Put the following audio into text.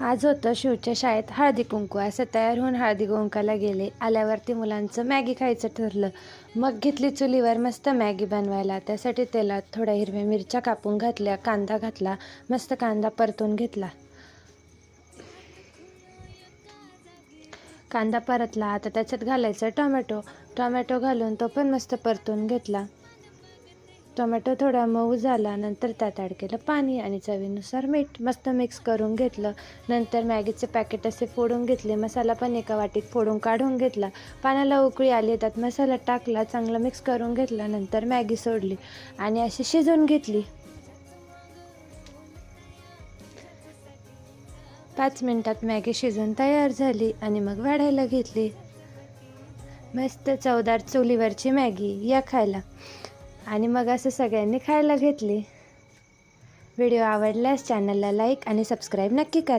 आज होतं शिवच्या शाळेत हळदी कुंकू. असं तयार होऊन हळदी कुंकाला गेले. आल्यावरती मुलांचं मॅगी खायचं ठरलं. मग घेतली चुलीवर मस्त मॅगी बनवायला. त्यासाठी तेलात थोड्या हिरव्या मिरच्या कापून घातल्या, कांदा घातला, मस्त कांदा परतून घेतला. कांदा परतला आता त्याच्यात घालायचं टोमॅटो घालून तो पण मस्त परतून घेतला. टोमॅटो थोडा मऊ झाला नंतर त्यात ॲड केलं पाणी आणि चवीनुसार मीठ. मस्त मिक्स करून घेतलं. नंतर मॅगीचे पॅकेट असे फोडून घेतले. मसाला पण एका वाटीत फोडून काढून घेतला. पाण्याला उकळी आली, त्यात मसाला टाकला, चांगलं मिक्स करून घेतला. नंतर मॅगी सोडली आणि अशी शिजवून घेतली. 5 मिनिटात मॅगी शिजून तयार झाली आणि मग वाढायला घेतली. मस्त चवदार चुलीवरची मॅगी या खायला. आणि मग असं सगळ्यांनी खायला घेतली. व्हिडिओ आवडल्यास चॅनलला लाईक आणि सबस्क्राईब नक्की करा.